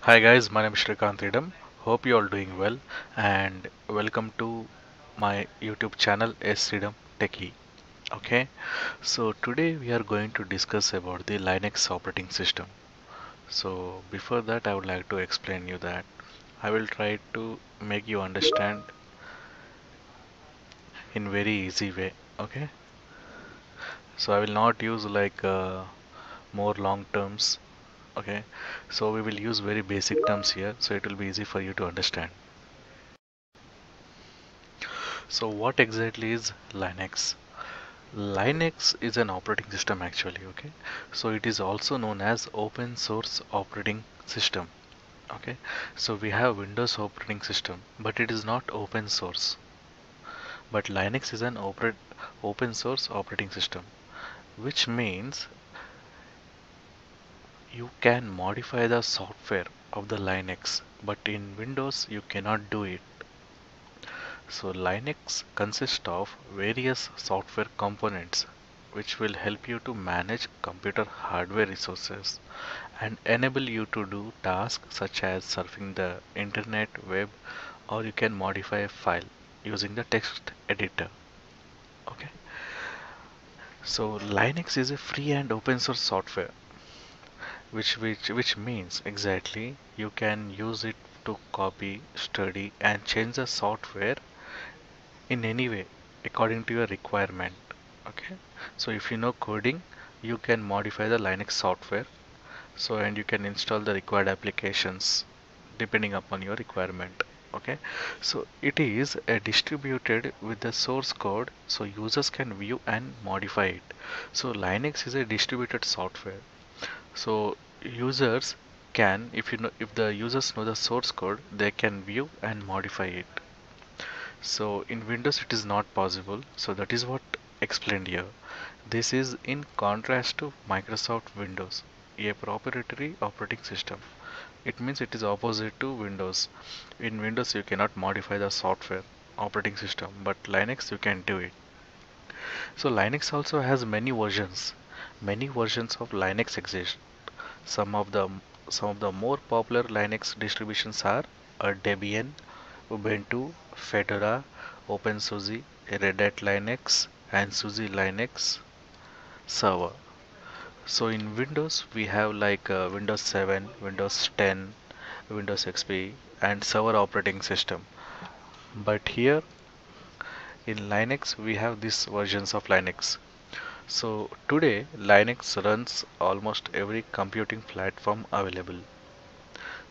Hi guys, my name is Shrikant Idam. Hope you all doing well and welcome to my YouTube channel S Idam Techie. Okay, so today we are going to discuss about the Linux operating system. So before that, I would like to explain you that I will try to make you understand in very easy way. Okay, so I will not use like more long terms. Okay, so we will use very basic terms here, so it will be easy for you to understand. So what exactly is Linux? Linux is an operating system actually, okay? So it is also known as open source operating system, okay? So we have Windows operating system, but it is not open source. But Linux is an open source operating system, which means you can modify the software of the Linux, but in Windows you cannot do it. So Linux consists of various software components which will help you to manage computer hardware resources and enable you to do tasks such as surfing the internet, web, or you can modify a file using the text editor. Okay. So Linux is a free and open source software which means exactly you can use it to copy, study and change the software in any way according to your requirement. Okay, so if you know coding, you can modify the Linux software, so and you can install the required applications depending upon your requirement. Okay, so it is distributed with the source code so users can view and modify it. So Linux is a distributed software, so users can, if the users know the source code, they can view and modify it. So in Windows it is not possible. So that is what explained here. This is in contrast to Microsoft Windows, a proprietary operating system. It means it is opposite to Windows. In Windows you cannot modify the software operating system, but Linux you can do it. So Linux also has many versions. Many versions of Linux exist. Some of the some of the more popular Linux distributions are Debian, Ubuntu, Fedora, OpenSUSE, Red Hat Linux, and SUSE Linux Server. So in Windows we have like Windows 7, Windows 10, Windows XP, and Server operating system. But here in Linux we have these versions of Linux. So today Linux runs almost every computing platform available.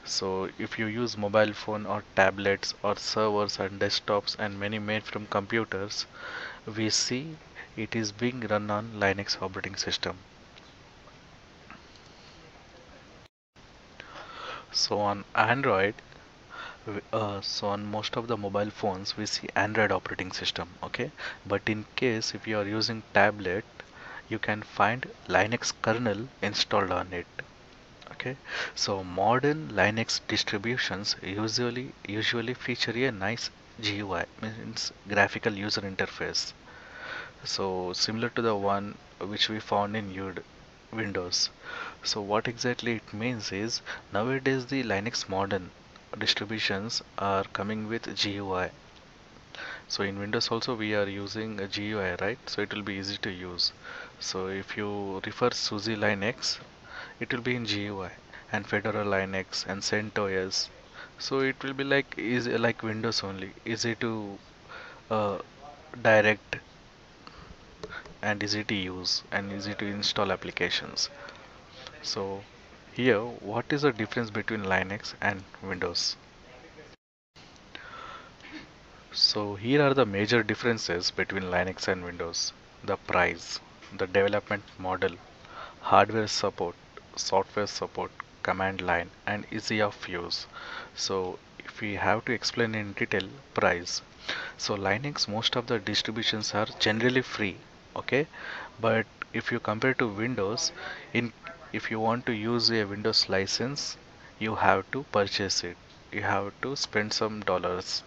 So if you use mobile phone or tablets or servers and desktops and many mainframe computers, we see it is being run on Linux operating system. So on Android, so on most of the mobile phones we see Android operating system, okay? But in case if you are using tablet, you can find Linux kernel installed on it. Okay, so modern Linux distributions usually feature a nice GUI, means graphical user interface. So similar to the one which we found in Windows. So what exactly it means is nowadays the Linux modern distributions are coming with GUI. So in Windows also we are using a GUI, right? So it will be easy to use. So if you refer SUSE Linux, it will be in GUI, and Fedora Linux and CentOS. So it will be like easy like Windows only, easy to uh, direct and easy to use and easy to install applications. So here, what is the difference between Linux and Windows? So here are the major differences between Linux and Windows. The price, the development model, hardware support, software support, command line, and easy of use. So if we have to explain in detail, price. So Linux, most of the distributions are generally free, okay? But if you compare to Windows, in if you want to use a Windows license, you have to purchase it. You have to spend some dollars.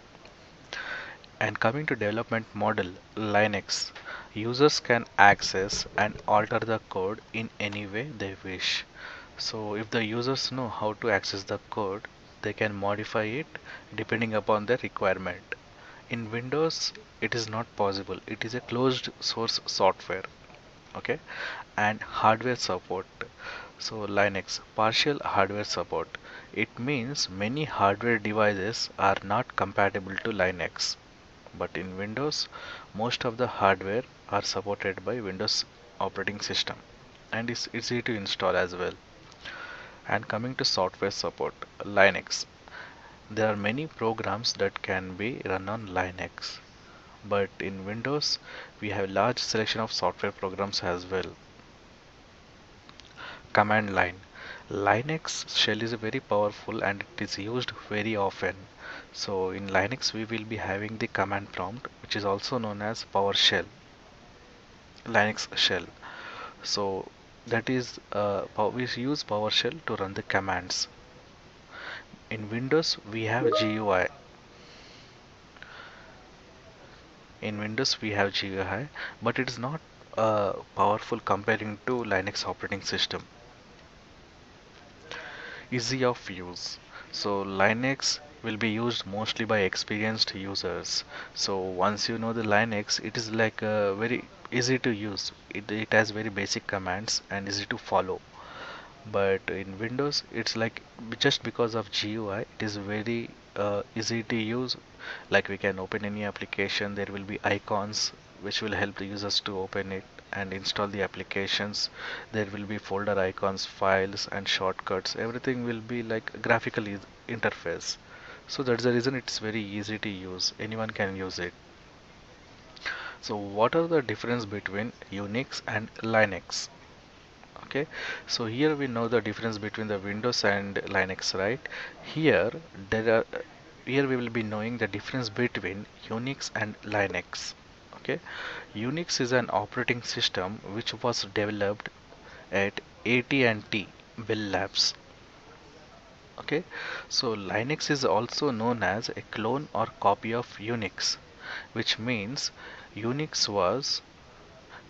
And coming to development model, Linux, users can access and alter the code in any way they wish. So if the users know how to access the code, they can modify it depending upon their requirement. In Windows, it is not possible. It is a closed source software. Okay, and hardware support. So Linux partial hardware support. It means many hardware devices are not compatible to Linux. But in Windows, most of the hardware are supported by Windows operating system, and it's easy to install as well. And coming to software support, Linux. There are many programs that can be run on Linux, but in Windows, we have large selection of software programs as well. Command line. Linux shell is very powerful and it is used very often. So in Linux, we will be having the command prompt, which is also known as PowerShell, Linux shell. So that is we use PowerShell to run the commands. In Windows, we have GUI. In Windows, we have GUI, but it is not powerful comparing to Linux operating system. Easy of use. So Linux will be used mostly by experienced users. So once you know the Linux, it is like very easy to use. It has very basic commands and easy to follow. But in Windows, it's like just because of GUI, it is very easy to use. Like we can open any application, there will be icons which will help the users to open it and install the applications. There will be folder icons, files, and shortcuts. Everything will be like graphical interface. So that's the reason it's very easy to use. Anyone can use it. So what are the difference between Unix and Linux? Okay, so here we know the difference between the Windows and Linux, right? Here there are here we will be knowing the difference between Unix and Linux. Okay, Unix is an operating system which was developed at AT&T Bell Labs. Okay, so Linux is also known as a clone or copy of Unix, which means Unix was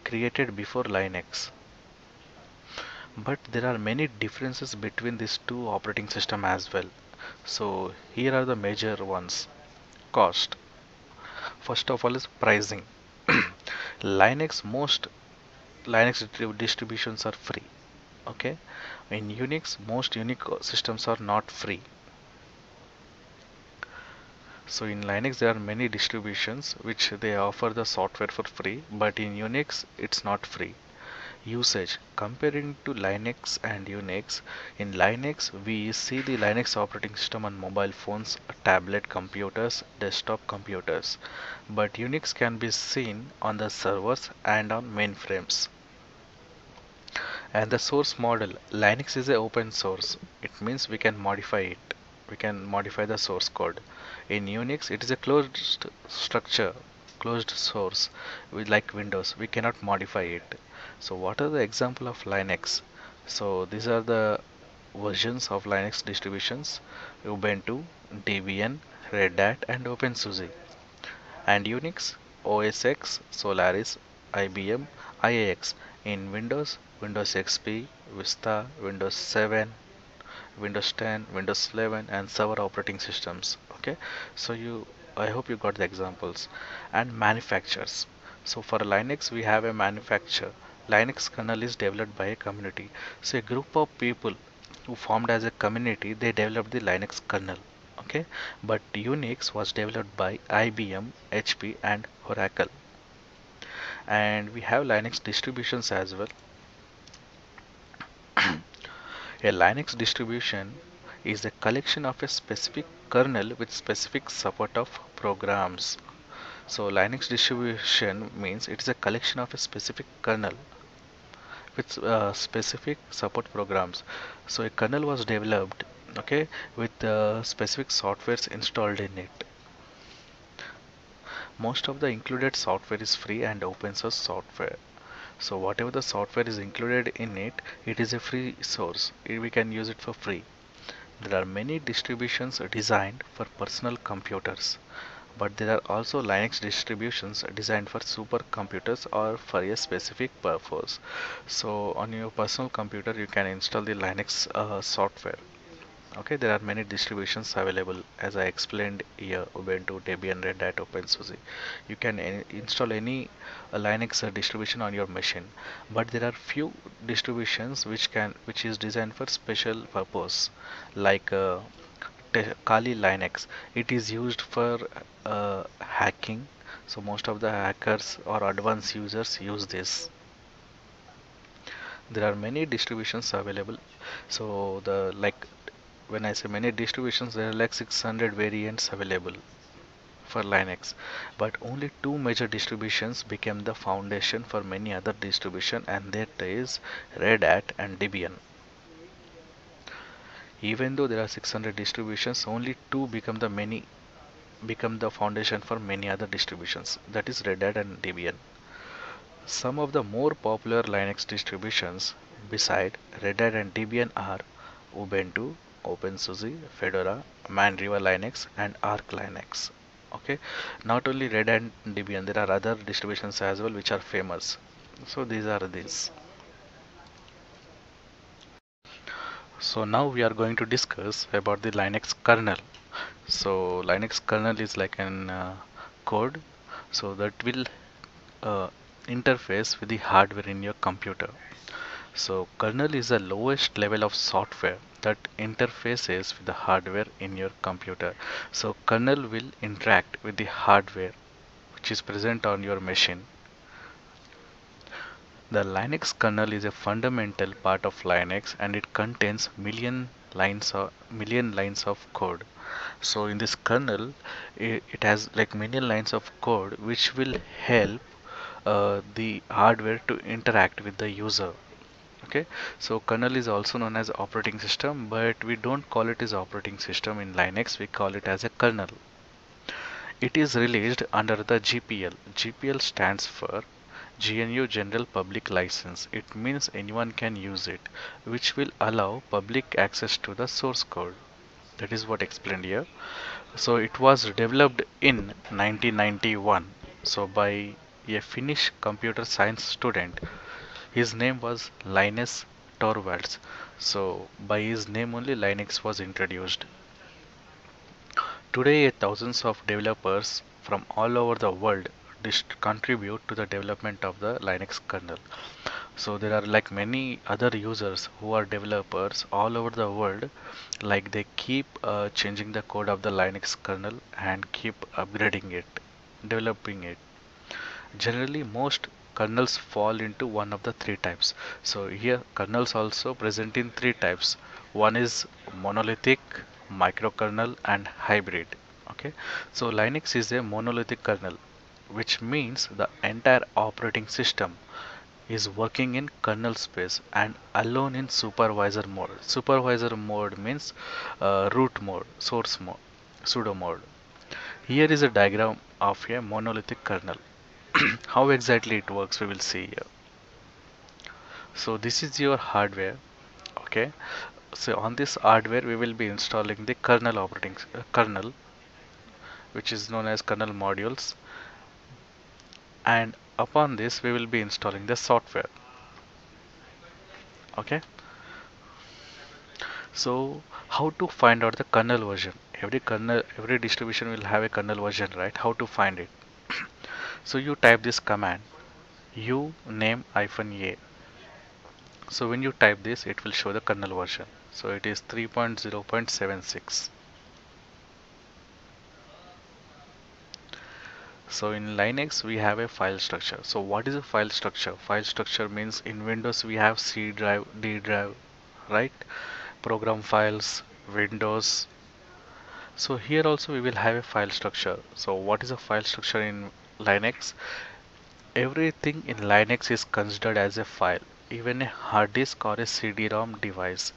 created before Linux. But there are many differences between these two operating system as well. So here are the major ones. Cost. First of all is pricing. Linux most Linux distributions are free. Okay. In Unix most Unix systems are not free. So in Linux there are many distributions which they offer the software for free, but in Unix it's not free. Usage. Comparing to Linux and Unix, in Linux we see the Linux operating system on mobile phones, tablet computers, desktop computers, but Unix can be seen on the servers and on mainframes. And the source model, Linux is a open source. It means we can modify it. We can modify the source code. In Unix, it is a closed structure, closed source. We like Windows, we cannot modify it. So what are the example of Linux? So these are the versions of Linux distributions: Ubuntu, Debian, Red Hat, and OpenSUSE. And Unix, OS X, Solaris, IBM, IAX. In Windows, Windows XP, Vista, Windows 7, Windows 10, Windows 11, and server operating systems. Okay, so I hope you got the examples. And manufacturers. So for Linux, we have a manufacturer. Linux kernel is developed by a community. So a group of people who formed as a community, they developed the Linux kernel. Okay, but Unix was developed by IBM, HP, and Oracle. And we have Linux distributions as well. A Linux distribution is a collection of a specific kernel with specific support of programs. So Linux distribution means it is a collection of a specific kernel with specific support programs. So a kernel was developed, okay, with specific softwares installed in it. Most of the included software is free and open source software. So whatever the software is included in it, it is a free source. We can use it for free. There are many distributions designed for personal computers, but there are also Linux distributions designed for supercomputers or for a specific purpose. So on your personal computer you can install the Linux software. Okay, there are many distributions available as I explained here: Ubuntu, Debian, Red Hat, OpenSUSE. You can install any Linux distribution on your machine, but there are few distributions which is designed for special purpose, like Kali Linux. It is used for hacking, so most of the hackers or advanced users use this. There are many distributions available. So the like when I say many distributions, there are like 600 variants available for Linux, but only two major distributions became the foundation for many other distribution, and that is Red Hat and Debian. Even though there are 600 distributions, only two become the foundation for many other distributions, that is Red Hat and Debian. Some of the more popular Linux distributions beside Red Hat and Debian are Ubuntu, OpenSUSE, Fedora, Mandriva Linux, and Arch Linux. Okay, not only Red Hat and Debian, there are other distributions as well which are famous. So these are these. So now we are going to discuss about the Linux kernel. So Linux kernel is like an code, so that will uh, interface with the hardware in your computer. So kernel is the lowest level of software that interfaces with the hardware in your computer. So kernel will interact with the hardware which is present on your machine. The Linux kernel is a fundamental part of Linux, and it contains million lines of code. So in this kernel, it has like million lines of code which will help the hardware to interact with the user. Okay, so kernel is also known as operating system, but we don't call it as operating system in Linux, we call it as a kernel. It is released under the GPL. GPL stands for GNU General Public License. It means anyone can use it, which will allow public access to the source code. That is what explained here. So it was developed in 1991, so by a Finnish computer science student. His name was Linus Torvalds. So by his name only Linux was introduced. Today, thousands of developers from all over the world contribute to the development of the Linux kernel. So there are like many other users who are developers all over the world. Like they keep changing the code of the Linux kernel and keep upgrading it, developing it. Generally, most kernels fall into one of the three types. So here kernels also present in three types. One is monolithic, microkernel, and hybrid. Okay, so Linux is a monolithic kernel, which means the entire operating system is working in kernel space and alone in supervisor mode. Supervisor mode means root mode, source mode, sudo mode. Here is a diagram of a monolithic kernel. How exactly it works we will see here. So this is your hardware. Okay, so on this hardware we will be installing the kernel kernel, which is known as kernel modules, and upon this we will be installing the software. Okay, so how to find out the kernel version? Every distribution will have a kernel version, right? How to find it? So you type this command u name -a. So when you type this, it will show the kernel version. So it is 3.0.76. So in Linux we have a file structure. So what is a file structure? File structure means in Windows we have C drive, D drive, right? Program files, Windows. So here also we will have a file structure. So what is a file structure in Linux? Everything in Linux is considered as a file, even a hard disk or a CD-ROM device.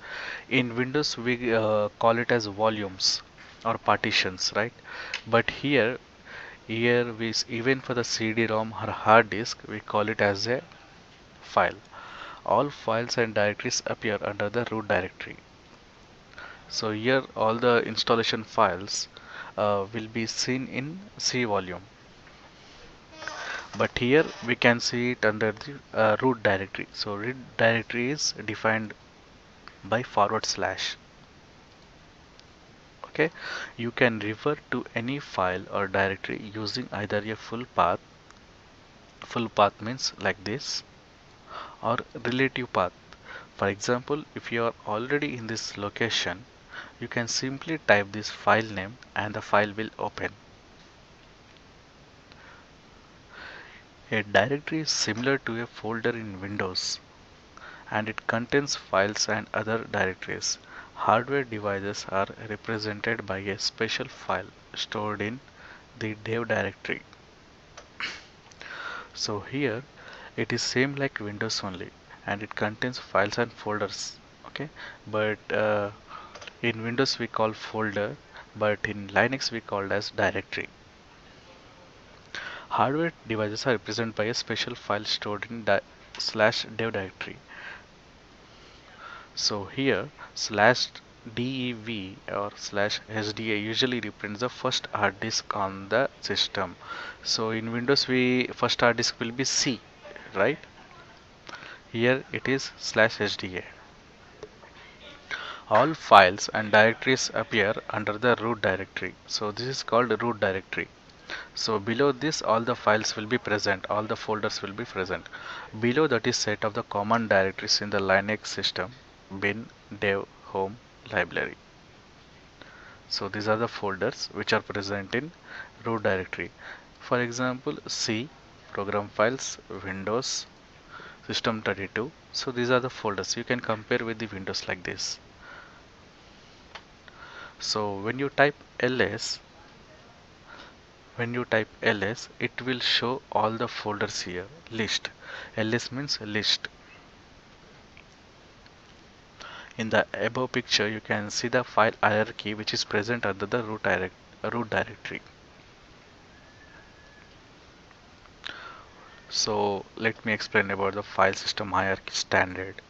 In Windows we call it as volumes or partitions, right? But here even for the CD-ROM or hard disk we call it as a file. All files and directories appear under the root directory. So here all the installation files will be seen in C volume. But here we can see it under the root directory. So root directory is defined by forward slash. Okay, you can refer to any file or directory using either a full path means like this, or relative path. For example, if you are already in this location, you can simply type this file name and the file will open. A directory is similar to a folder in Windows, and it contains files and other directories. Hardware devices are represented by a special file stored in the dev directory. So here it is same like Windows only, and it contains files and folders. Okay, but in Windows we call folder, but in Linux we call as directory. Hardware devices are represented by a special file stored in slash dev directory. So here slash dev or slash sda usually represents the first hard disk on the system. So in Windows we first hard disk will be C, right? Here it is slash sda. All files and directories appear under the root directory. So this is called root directory. So below this all the files will be present, all the folders will be present. Below that is set of the common directories in the Linux system: bin, dev, home, library. So these are the folders which are present in root directory. For example, C, program files, Windows, system32. So these are the folders. You can compare with the Windows like this. So when you type ls, it will show all the folders here. List. Ls means list. In the above picture, you can see the file hierarchy which is present under the root directory. So let me explain about the file system hierarchy standard.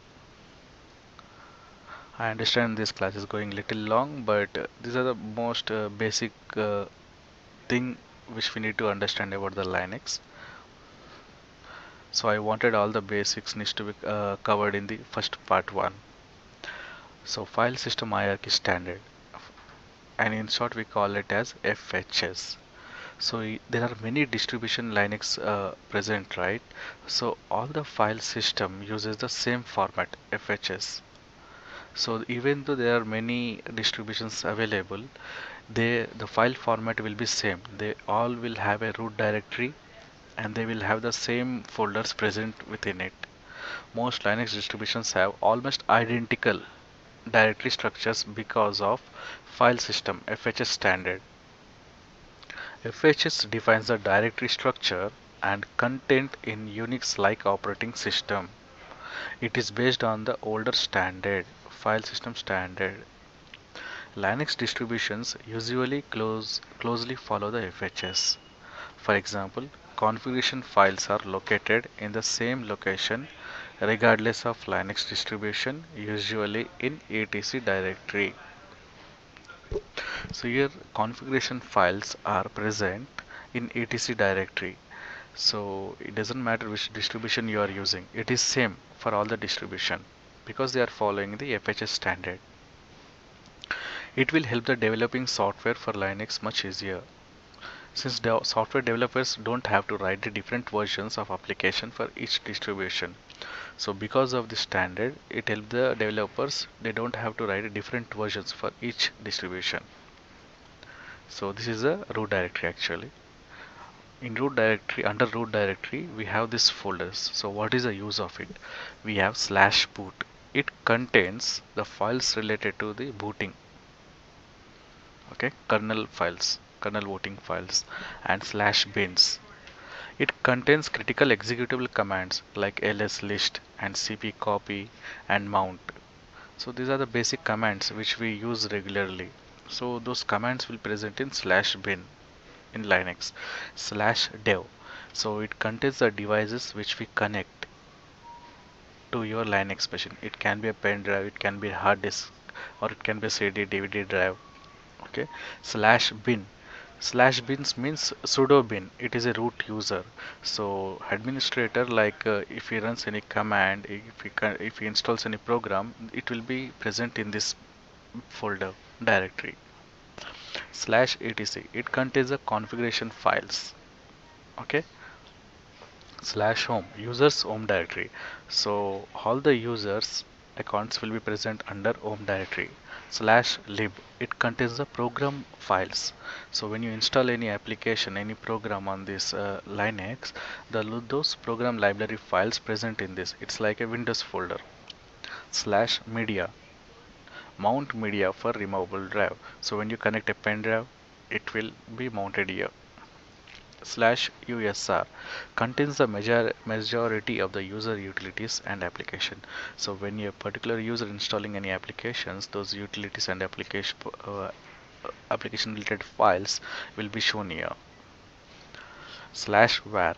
I understand this class is going little long, but these are the most basic thing which we need to understand about the Linux. So I wanted all the basics needs to be covered in the first part 1. So file system hierarchy standard, and in short we call it as FHS. So there are many distribution Linux present, right? So all the file system uses the same format, FHS. So even though there are many distributions available, the file format will be same. They all will have a root directory and they will have the same folders present within it. Most Linux distributions have almost identical directory structures because of file system FHS standard. FHS defines the directory structure and content in Unix-like operating system. It is based on the older standard, file system standard. Linux distributions usually closely follow the FHS. For example, configuration files are located in the same location regardless of Linux distribution, usually in etc directory. So here configuration files are present in etc directory. So it doesn't matter which distribution you are using. It is same for all the distribution because they are following the FHS standard. It will help the developing software for Linux much easier. Since the software developers don't have to write the different versions of application for each distribution. So because of the standard, it helps the developers, they don't have to write different versions for each distribution. So this is a root directory actually. In root directory, under root directory, we have these folders. So what is the use of it? We have slash boot. It contains the files related to the booting. Okay, kernel booting files, and slash bins. It contains critical executable commands like ls list and cp copy and mount. So these are the basic commands which we use regularly. So those commands will present in slash bin in Linux. Slash dev. So it contains the devices which we connect to your Linux machine. It can be a pen drive, it can be a hard disk, or it can be a CD, DVD drive. Okay. Slash bin. Slash bins means sudo bin. It is a root user. So administrator, like if he runs any command, if he installs any program, it will be present in this folder directory. Slash etc. It contains the configuration files. Okay. Slash home, users home directory. So all the users accounts will be present under home directory. Slash lib, it contains the program files. So when you install any application, any program on this Linux, those program library files present in this, it's like a Windows folder. Slash media, mount media for removable drive. So when you connect a pen drive, it will be mounted here. Slash usr contains the majority of the user utilities and application. So when a particular user installing any applications, those utilities and application related files will be shown here. Slash var,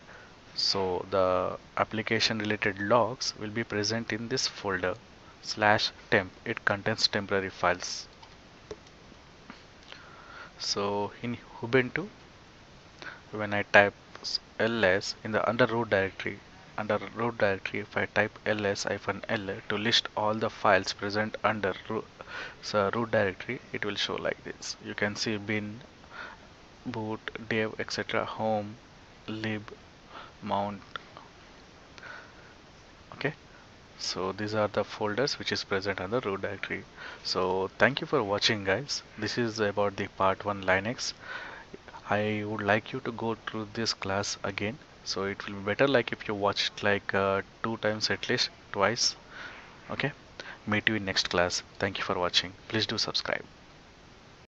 so the application related logs will be present in this folder. Slash temp, it contains temporary files. So in Ubuntu, when I type ls in the under root directory, if I type ls-l to list all the files present under root directory, it will show like this. You can see bin, boot, dev, etc., home, lib, mount. Okay, so these are the folders which is present on the root directory. So thank you for watching, guys. This is about the part 1 Linux. I would like you to go through this class again. So it will be better like if you watch it like 2 times, at least twice. Okay. Meet you in next class. Thank you for watching. Please do subscribe.